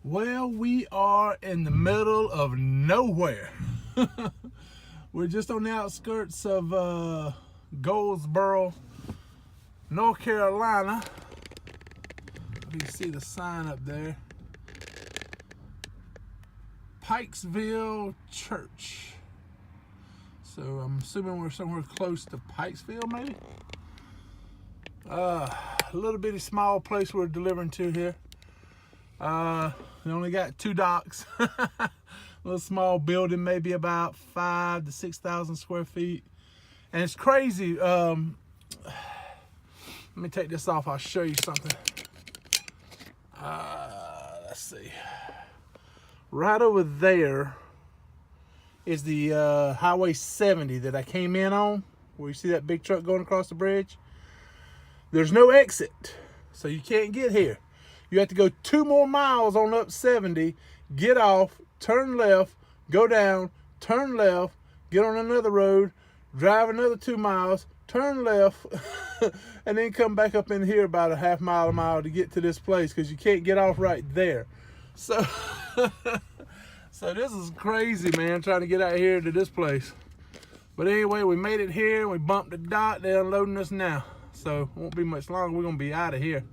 Well, we are in the middle of nowhere. We're just on the outskirts of Goldsboro, North Carolina. You can see the sign up there. Pikesville Church. So I'm assuming we're somewhere close to Pikesville, maybe? A little bitty small place we're delivering to here. We only got 2 docks. A little small building, maybe about 5,000 to 6,000 square feet. And it's crazy. Let me take this off. I'll show you something. Let's see. Right over there is the Highway 70 that I came in on, where you see that big truck going across the bridge. There's no exit, so you can't get here. You have to go 2 more miles on up 70, get off, turn left, go down, turn left, get on another road, drive another 2 miles, turn left, and then come back up in here about a half mile to get to this place, because you can't get off right there. So, so this is crazy, man, trying to get out here to this place. But anyway, we made it here. We bumped the dock. They're unloading us now. So it won't be much longer. We're going to be out of here.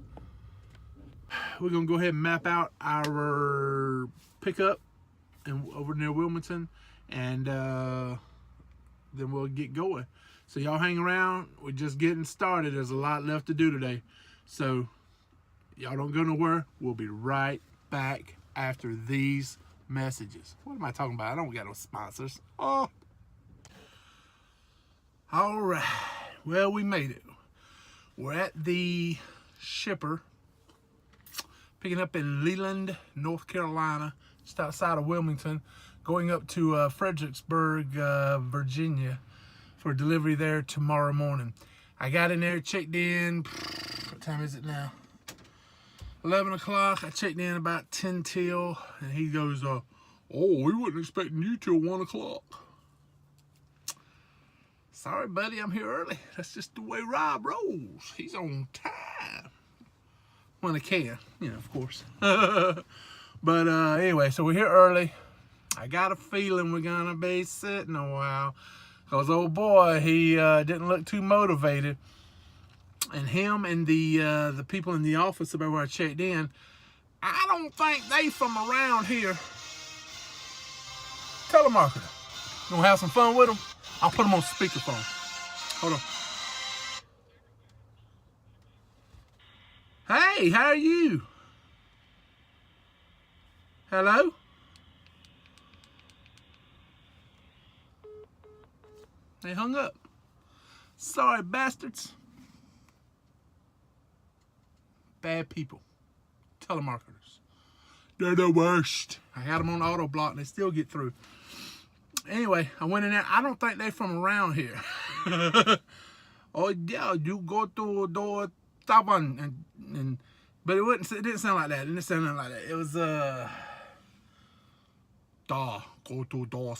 We're going to go ahead and map out our pickup and over near Wilmington, and then we'll get going. So y'all hang around. We're just getting started. There's a lot left to do today. So y'all don't go nowhere. We'll be right back after these messages. What am I talking about? I don't got no sponsors. Oh. All right. Well, we made it. We're at the shipper, picking up in Leland, North Carolina, just outside of Wilmington, going up to Fredericksburg, Virginia, for delivery there tomorrow morning. I got in there, checked in. What time is it now? 11 o'clock. I checked in about 10 till, and he goes, oh, we wasn't expecting you till 1 o'clock. Sorry, buddy, I'm here early. That's just the way Rob rolls. He's on time. When I can, of course. But anyway, so we're here early. I got a feeling we're gonna be sitting a while, because old boy, he didn't look too motivated. And him and the people in the office about where I checked in, I don't think they from around here. Telemarketer. You wanna have some fun with them? I'll put them on speakerphone. Hold on. Hey, how are you? Hello? They hung up. Sorry, bastards. Bad people. Telemarketers. They're the worst. I had them on auto block and they still get through. Anyway, I went in there. I don't think they're from around here. Oh yeah, you go to door 7 and but it didn't sound like that. It didn't sound like that. It was go to door,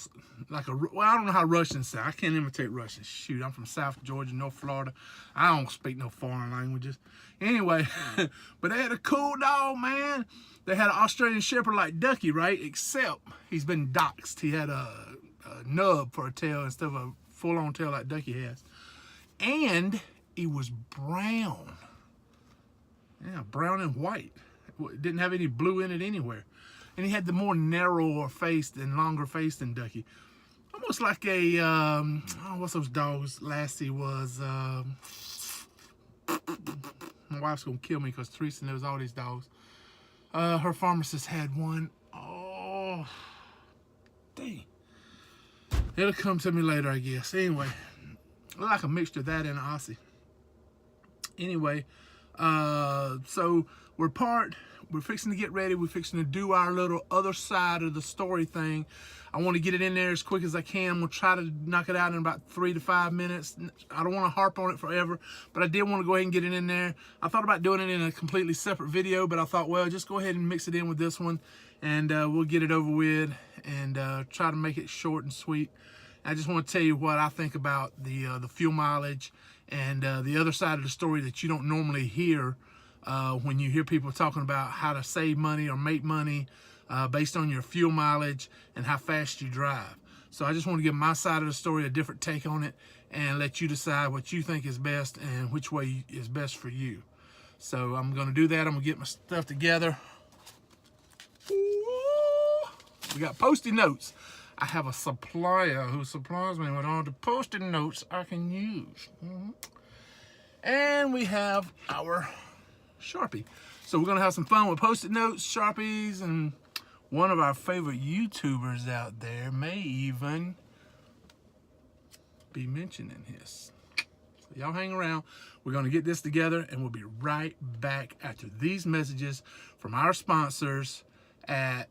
like I don't know how Russians sound. I can't imitate Russian. Shoot, I'm from South Georgia, North Florida. I don't speak no foreign languages. Anyway, but they had a cool dog, man. They had an Australian Shepherd like Ducky, right? Except he's been doxxed. He had a nub for a tail instead of a full-on tail like Ducky has. And he was brown. Yeah, brown and white. It didn't have any blue in it anywhere. And he had the more narrower face and longer face than Ducky. Almost like a, what's those dogs? Lassie was, my wife's gonna kill me because Teresa knows all these dogs. Her pharmacist had one. Oh, dang. It'll come to me later, I guess. Anyway, like a mixture of that and an Aussie. Anyway, so we're fixing to get ready. We're fixing to do our little other side of the story thing. I want to get it in there as quick as I can. We'll try to knock it out in about 3 to 5 minutes. I don't want to harp on it forever, but I did want to go ahead and get it in there. I thought about doing it in a completely separate video, but I thought, well, just go ahead and mix it in with this one, and we'll get it over with and try to make it short and sweet. I just want to tell you what I think about the fuel mileage and the other side of the story that you don't normally hear when you hear people talking about how to save money or make money based on your fuel mileage and how fast you drive. So I just want to give my side of the story, a different take on it, and let you decide what you think is best and which way is best for you. So I'm going to do that. I'm going to get my stuff together. We got Post-it notes. I have a supplier who supplies me with all the Post-it notes I can use. And we have our Sharpie. So we're going to have some fun with Post-it notes, Sharpies, and one of our favorite YouTubers out there may even be mentioning his. So y'all hang around. We're going to get this together, and we'll be right back after these messages from our sponsors at...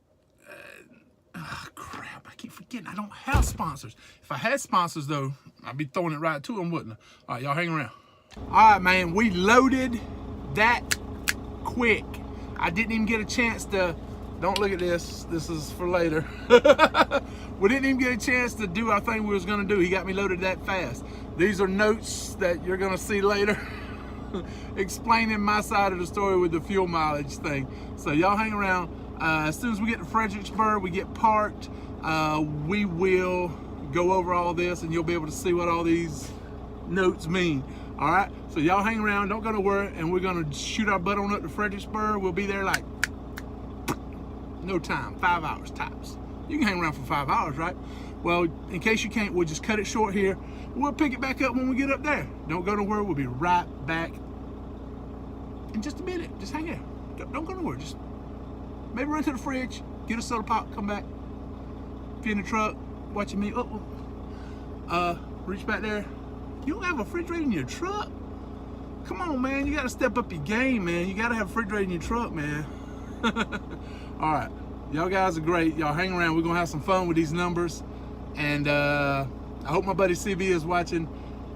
oh, crap. I keep forgetting I don't have sponsors. If I had sponsors, though, I'd be throwing it right to them, wouldn't I? All right, y'all hang around. All right, man. We loaded that quick. I didn't even get a chance to... Don't look at this. This is for later. We didn't even get a chance to do our thing we was going to do. He got me loaded that fast. These are notes that you're going to see later explaining my side of the story with the fuel mileage thing. So y'all hang around. As soon as we get to Fredericksburg, we get parked, we will go over all this and you'll be able to see what all these notes mean. All right? So y'all hang around. Don't go nowhere. And we're going to shoot our butt on up to Fredericksburg. We'll be there like no time, 5 hours tops. You can hang around for 5 hours, right? Well, in case you can't, we'll just cut it short here. We'll pick it back up when we get up there. Don't go nowhere. We'll be right back in just a minute. Just hang there. Don't go nowhere. Just maybe run to the fridge, get a soda pop, come back. If you're in the truck, watching me, reach back there. You don't have a refrigerator in your truck? Come on, man. You got to step up your game, man. You got to have a refrigerator in your truck, man. All right, y'all guys are great. Y'all hang around. We're gonna have some fun with these numbers, and I hope my buddy CB is watching,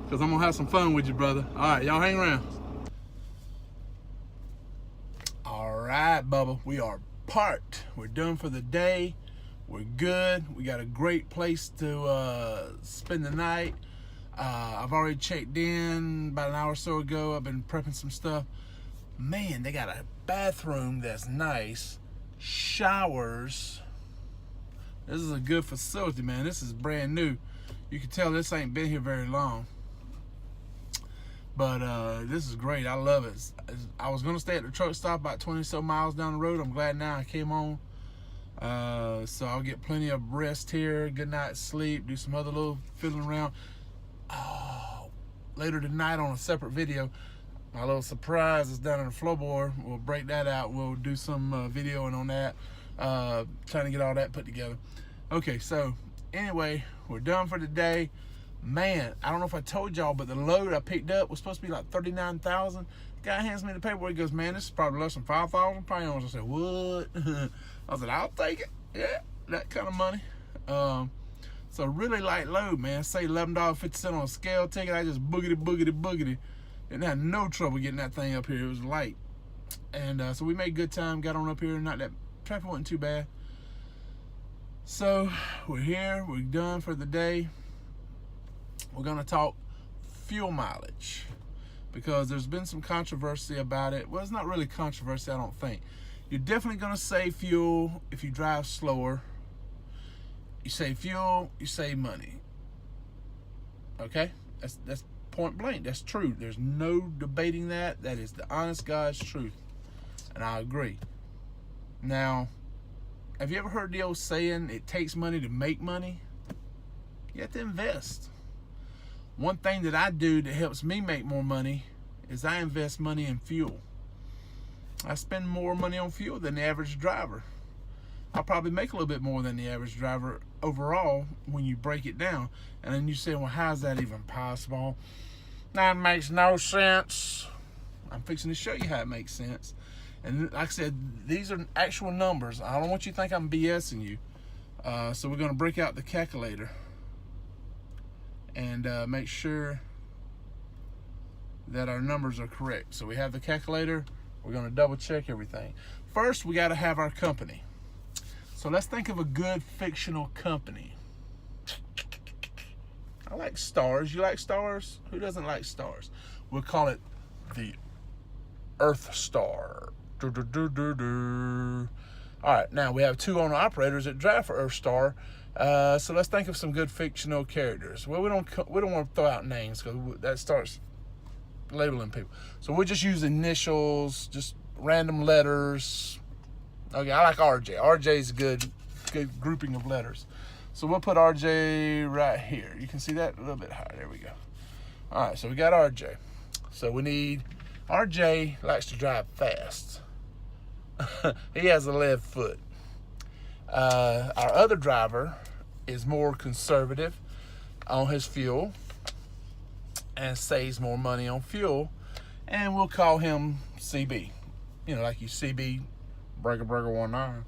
because I'm gonna have some fun with you, brother. All right, y'all hang around. All right, Bubba, we are parked. We're done for the day. We're good. We got a great place to spend the night. I've already checked in about an hour or so ago. I've been prepping some stuff. Man, they got a bathroom that's nice, showers. This is a good facility, man. This is brand new. You can tell this ain't been here very long, but this is great. I love it. I was gonna stay at the truck stop about 20 so miles down the road. I'm glad now I came on, so I'll get plenty of rest here, good night's sleep, do some other little fiddling around. Later tonight on a separate video, my little surprise is down on the floorboard. We'll break that out. We'll do some videoing on that, trying to get all that put together. Okay, so anyway, we're done for the day. Man, I don't know if I told y'all, but the load I picked up was supposed to be like $39,000. The guy hands me the paperwork. He goes, man, this is probably less than 5,000 pounds. I said, what? I said, I'll take it. Yeah, that kind of money. So really light load, man. Say $11.50 on a scale ticket. I just boogity. Didn't have no trouble getting that thing up here. It was light. And so we made good time, got on up here. Not that traffic wasn't too bad. So we're here, we're done for the day. We're gonna talk fuel mileage, because there's been some controversy about it. Well, it's not really controversy, I don't think. You're definitely gonna save fuel if you drive slower. You save fuel, you save money. Okay? That's point blank. That's true. There's no debating that. That is the honest God's truth. And I agree. Now, have you ever heard the old saying, it takes money to make money? You have to invest. One thing that I do that helps me make more money is I invest money in fuel. I spend more money on fuel than the average driver. I'll probably make a little bit more than the average driver overall when you break it down. And then you say, well, how's that even possible? That makes no sense. I'm fixing to show you how it makes sense. And like I said, these are actual numbers. I don't want you to think I'm BSing you. So we're going to break out the calculator and make sure that our numbers are correct. So we have the calculator. We're going to double check everything. First, we got to have our company. So let's think of a good fictional company. I like stars. You like stars? Who doesn't like stars? We'll call it the Earth Star. All right, now we have 2 owner operators that drive for Earth Star. So let's think of some good fictional characters. Well, we don't want to throw out names because that starts labeling people. So we'll just use initials, just random letters. Okay, I like RJ. RJ is a good grouping of letters. So we'll put RJ right here. You can see that a little bit higher. There we go. All right, so we got RJ. So we need, RJ likes to drive fast. He has a left foot. Our other driver is more conservative on his fuel and saves more money on fuel, and we'll call him CB. You know, like you CB, Breaker 19.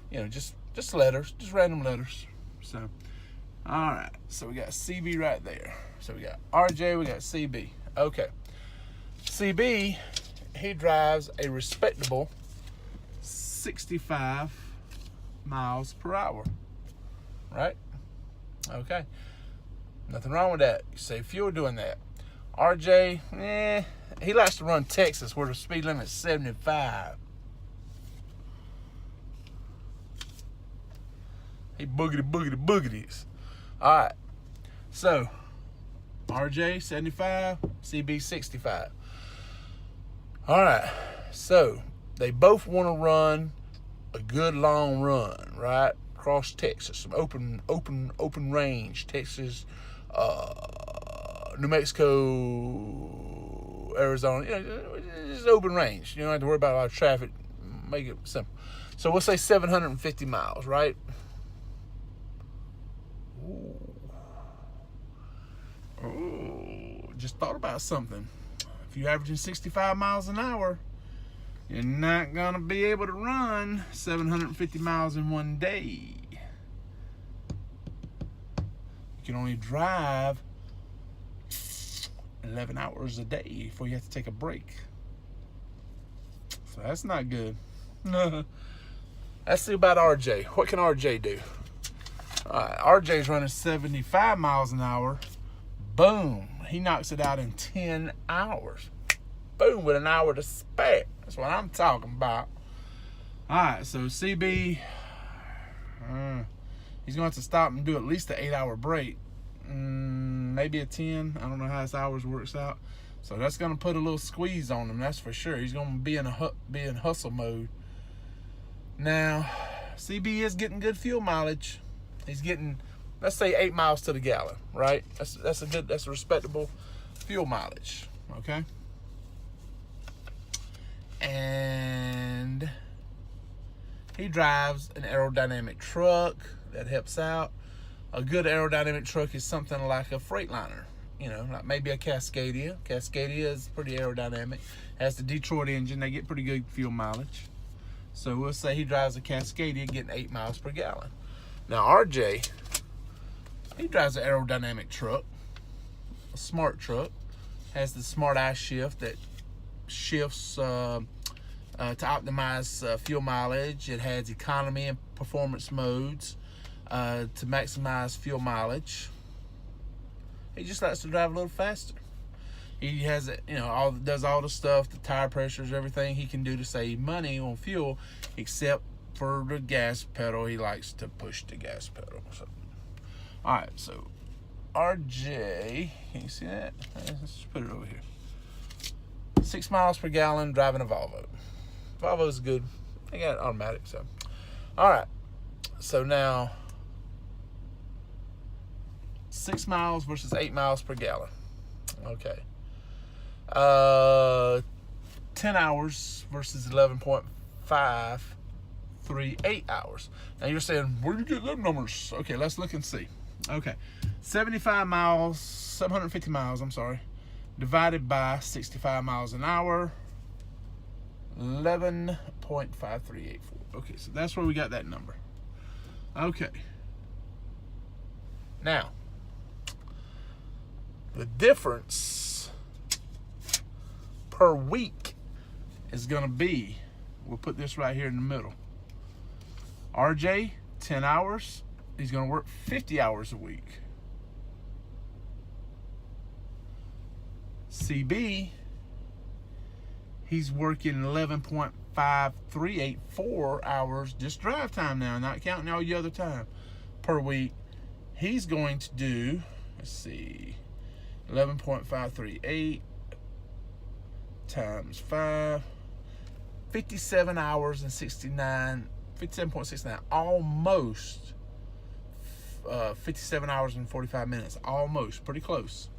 You know, just letters, just random letters. So, all right. So we got CB right there. So we got RJ, we got CB. Okay. CB, he drives a respectable 65 miles per hour, right? Okay, nothing wrong with that. You save fuel doing that. RJ, he likes to run Texas where the speed limit is 75. He boogities. All right, so RJ 75, CB 65. All right, so they both want to run a good long run, right? Across Texas, some open range, Texas, New Mexico, Arizona. You know, just open range. You don't have to worry about a lot of traffic. Make it simple. So we'll say 750 miles, right? Ooh, just thought about something. If you're averaging 65 miles an hour, you're not going to be able to run 750 miles in one day. You can only drive 11 hours a day before you have to take a break. So that's not good. Let's see about RJ. What can RJ do? RJ's running 75 miles an hour. Boom. He knocks it out in 10 hours. Boom, with an hour to spare. That's what I'm talking about. All right, so CB, he's going to have to stop and do at least an 8-hour break. Maybe a 10. I don't know how his hours works out. So that's going to put a little squeeze on him, that's for sure. He's going to be in hustle mode. Now, CB is getting good fuel mileage. He's getting, let's say, 8 miles to the gallon, right? That's a respectable fuel mileage, okay? And he drives an aerodynamic truck that helps out. A good aerodynamic truck is something like a Freightliner, you know, like maybe a Cascadia. Cascadia is pretty aerodynamic. Has the Detroit engine. They get pretty good fuel mileage. So we'll say he drives a Cascadia getting 8 miles per gallon. Now RJ, he drives an aerodynamic truck, a smart truck. Has the smart eye shift that shifts to optimize fuel mileage. It has economy and performance modes to maximize fuel mileage. He just likes to drive a little faster. He has it, you know, does all the stuff, the tire pressures, everything he can do to save money on fuel, except for the gas pedal. He likes to push the gas pedal. So, all right, so RJ, can you see that? Let's just put it over here. 6 miles per gallon driving a Volvo. Volvo's good. They got automatic, so. All right. So now, 6 miles versus 8 miles per gallon. Okay. 10 hours versus 11.538 hours. Now you're saying, where did you get them numbers? Okay, let's look and see. Okay. 750 miles, I'm sorry, divided by 65 miles an hour, 11.5384. Okay, so that's where we got that number. Okay. Now, the difference per week is going to be, we'll put this right here in the middle. RJ, 10 hours. He's going to work 50 hours a week. CB, he's working 11.5384 hours, just drive time now, not counting all your other time, per week. He's going to do, let's see, 11.538 times 5, 57 hours and 57.69, almost 57 hours and 45 minutes, almost, pretty close,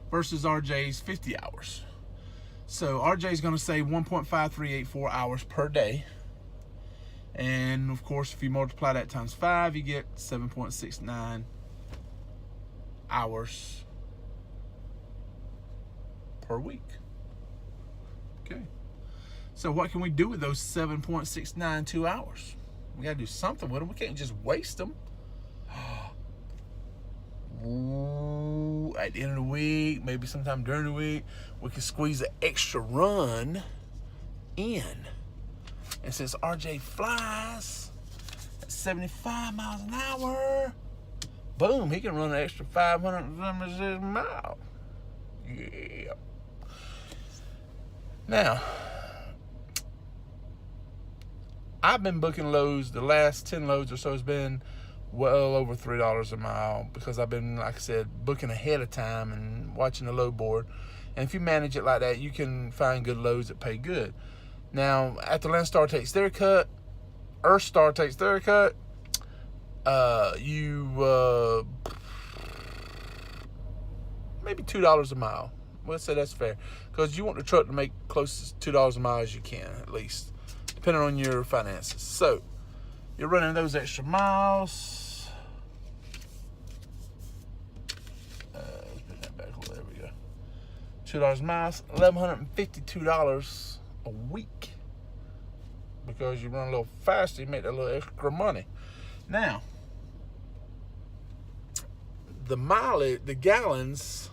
versus RJ's 50 hours. So RJ's going to save 1.5384 hours per day. And of course, if you multiply that times 5, you get 7.69 hours per week. Okay. So what can we do with those 7.692 hours? We got to do something with them. We can't just waste them. Ooh, at the end of the week, maybe sometime during the week, we can squeeze an extra run in. And since RJ flies at 75 miles an hour, boom, he can run an extra 500 miles. Yeah. Now, I've been booking loads. The last 10 loads or so has been well over $3 a mile because I've been, like I said, booking ahead of time and watching the load board. And if you manage it like that, you can find good loads that pay good. Now, after Landstar takes their cut, Earthstar takes their cut, maybe $2 a mile. Let's say that's fair, because you want the truck to make close to $2 a mile as you can, at least, depending on your finances. So you're running those extra miles. Let's put that back. There we go. $2 a mile, $1,152 a week, because you run a little faster, you make that little extra money. Now, the mileage, the gallons,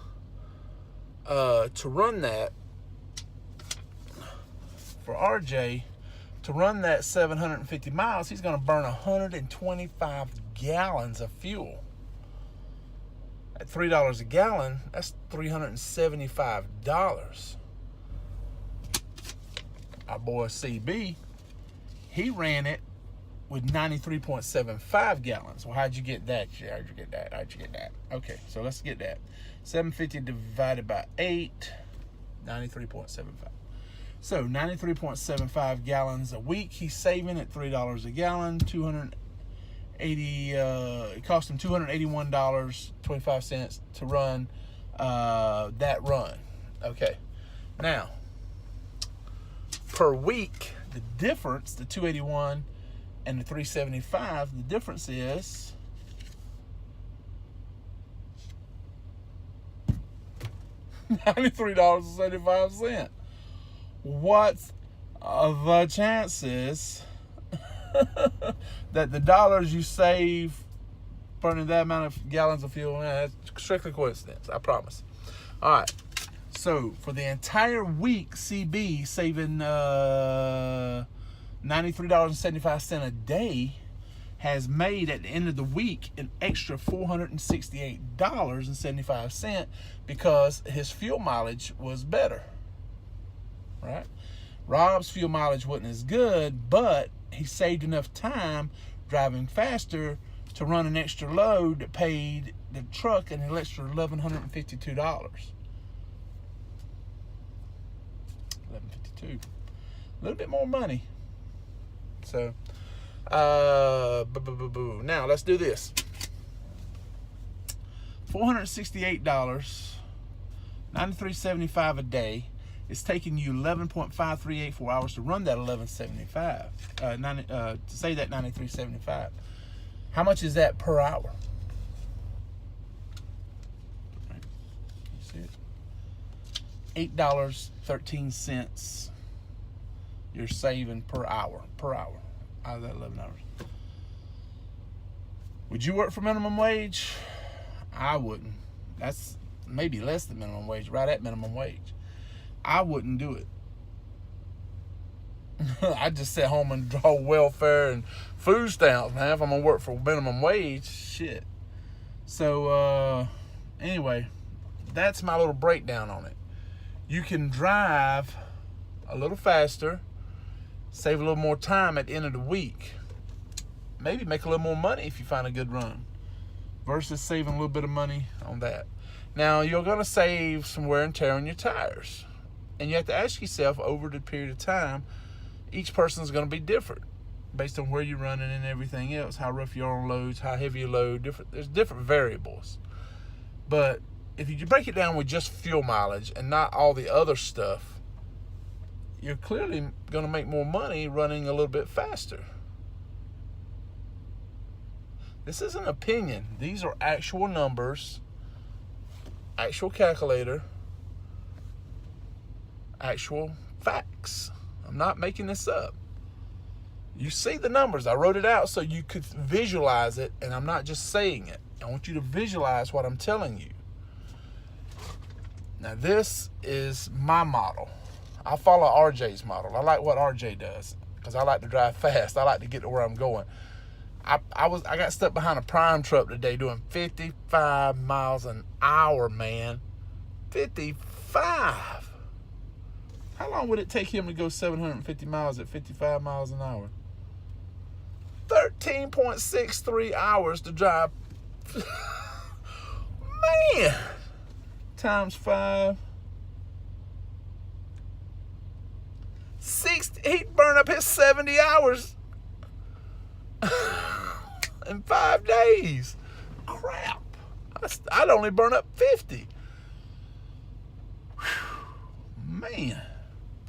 to run that, for RJ, to run that 750 miles, he's going to burn 125 gallons of fuel. At $3 a gallon, that's $375. Our boy CB, he ran it with 93.75 gallons. Well, how'd you get that? How'd you get that? Okay, so let's get that. 750 divided by 8, 93.75. So 93.75 gallons a week. He's saving at $3 a gallon. It cost him $281.25 to run that run. Okay, now per week, the difference, the 281 and the 375, the difference is $93.75. What's the chances that the dollars you save burning that amount of gallons of fuel, that's strictly coincidence, I promise. All right, so for the entire week, CB saving $93.75 a day has made, at the end of the week, an extra $468.75 because his fuel mileage was better, right? Rob's fuel mileage wasn't as good, but he saved enough time driving faster to run an extra load that paid the truck an extra $1,152. $1,152. A little bit more money. So, now let's do this. $468, $93.75 a day. It's taking you 11.5384 hours to run that 1175. To say that 93.75. How much is that per hour? You see it? $8.13. You're saving per hour out of that 11 hours. Would you work for minimum wage? I wouldn't. That's maybe less than minimum wage, right at minimum wage. I wouldn't do it. I just sit home and draw welfare and food stamps, man. If I'm gonna work for minimum wage, shit. So anyway, that's my little breakdown on it. you can drive a little faster, save a little more time at the end of the week. Maybe make a little more money if you find a good run versus saving a little bit of money on that. Now, you're going to save some wear and tear on your tires. And you have to ask yourself, over the period of time, each person is going to be different based on where you're running and everything else, how rough you are on loads, how heavy you load. There's different variables. But if you break it down with just fuel mileage and not all the other stuff, you're clearly going to make more money running a little bit faster. This isn't opinion. These are actual numbers, actual calculator, actual facts. I'm not making this up. You see the numbers. I wrote it out so you could visualize it, and I'm not just saying it. I want you to visualize what I'm telling you. Now, this is my model. I follow RJ's model. I like what RJ does because I like to drive fast. I like to get to where I'm going. I got stuck behind a prime truck today doing 55 miles an hour, man. 55. How long would it take him to go 750 miles at 55 miles an hour? 13.63 hours to drive. Man. Times 5. He'd burn up his 70 hours in 5 days. Crap. I'd only burn up 50. Man.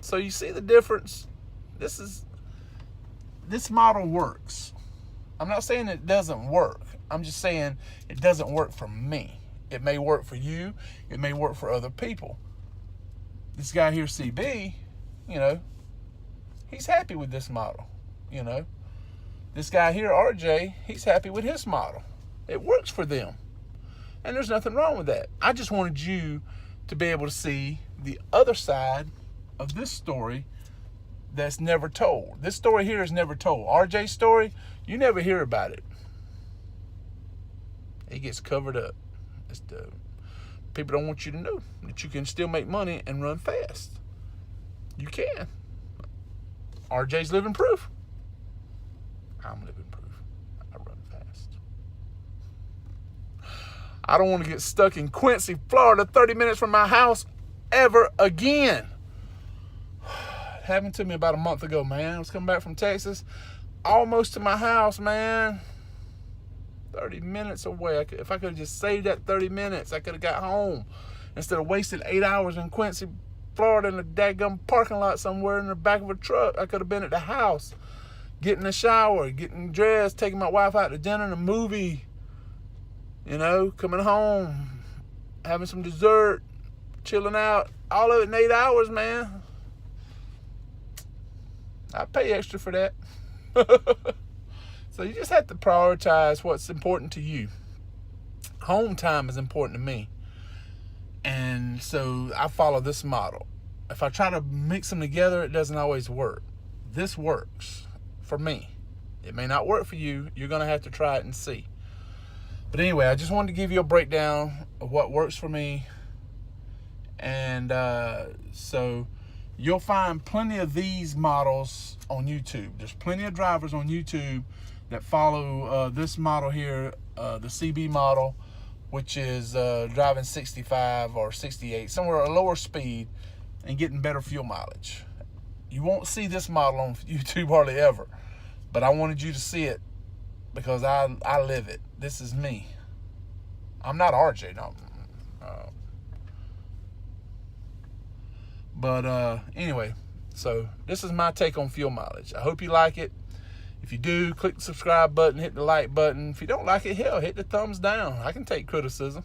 So you see the difference? This model works. I'm not saying it doesn't work. I'm just saying it doesn't work for me. It may work for you. It may work for other people. This guy here, CB, he's happy with this model, This guy here, RJ, he's happy with his model. It works for them. And there's nothing wrong with that. I just wanted you to be able to see the other side of this story that's never told. This story here is never told. RJ's story, you never hear about it. It gets covered up. People don't want you to know that you can still make money and run fast. You can. RJ's living proof. I'm living proof. I run fast. I don't want to get stuck in Quincy, Florida, 30 minutes from my house ever again. It happened to me about a month ago, man. I was coming back from Texas, almost to my house, man. 30 minutes away. If I could have just saved that 30 minutes, I could have got home instead of wasting 8 hours in Quincy, Florida in a daggum parking lot somewhere in the back of a truck. I could have been at the house, getting a shower, getting dressed, taking my wife out to dinner and a movie, coming home, having some dessert, chilling out, all of it in 8 hours, man. I pay extra for that. So you just have to prioritize what's important to you. Home time is important to me. And so I follow this model. If I try to mix them together, it doesn't always work. This works for me. It may not work for you. You're going to have to try it and see. But anyway, I just wanted to give you a breakdown of what works for me. And so you'll find plenty of these models on YouTube. There's plenty of drivers on YouTube that follow this model here, the CB model, which is driving 65 or 68, somewhere a lower speed and getting better fuel mileage. You won't see this model on YouTube hardly ever, but I wanted you to see it because I live it. This is me. I'm not RJ, no. But anyway, so this is my take on fuel mileage. I hope you like it. If you do, click the subscribe button, hit the like button. If you don't like it, hell, hit the thumbs down. I can take criticism.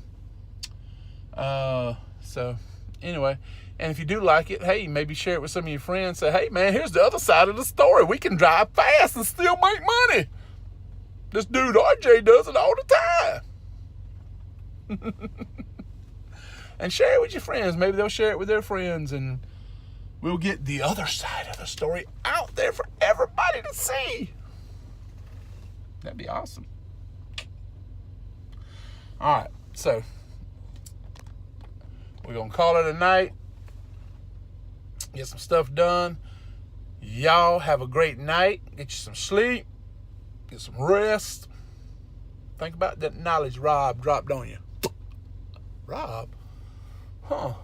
So anyway, and if you do like it, hey, maybe share it with some of your friends. Say, hey, man, here's the other side of the story. We can drive fast and still make money. This dude RJ does it all the time. And share it with your friends. Maybe they'll share it with their friends, and we'll get the other side of the story out there for everybody to see. That'd be awesome. All right, so we're going to call it a night. get some stuff done. Y'all have a great night. Get you some sleep. Get some rest. Think about that knowledge Rob dropped on you. Rob? Huh.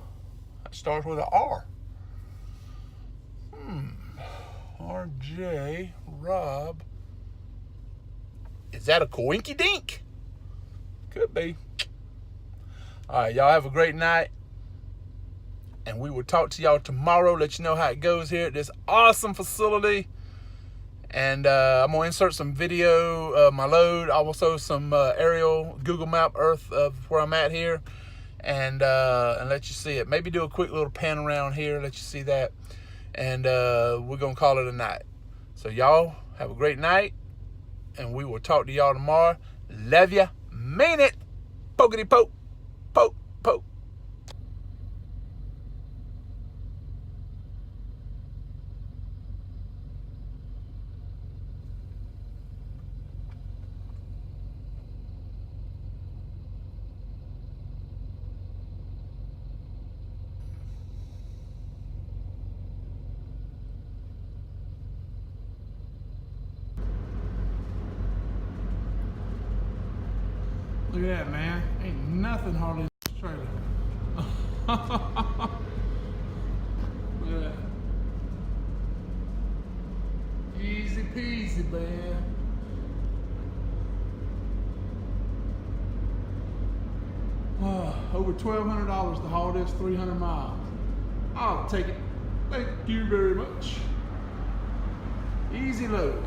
That starts with an R. RJ, Rob. Is that a coinky dink? Could be. All right, y'all have a great night. And we will talk to y'all tomorrow. Let you know how it goes here at this awesome facility. And I'm going to insert some video of my load. Also some aerial Google Map Earth of where I'm at here. And let you see it. Maybe do a quick little pan around here. Let you see that. And we're going to call it a night. So y'all have a great night. And we will talk to y'all tomorrow. Love ya. Mean it. Pokety poke. Poke. Poke. Look at that, man. Ain't nothing hardly in this trailer. Look at that. Easy peasy, man. Over $1,200 to haul this 300 miles. I'll take it. Thank you very much. Easy load.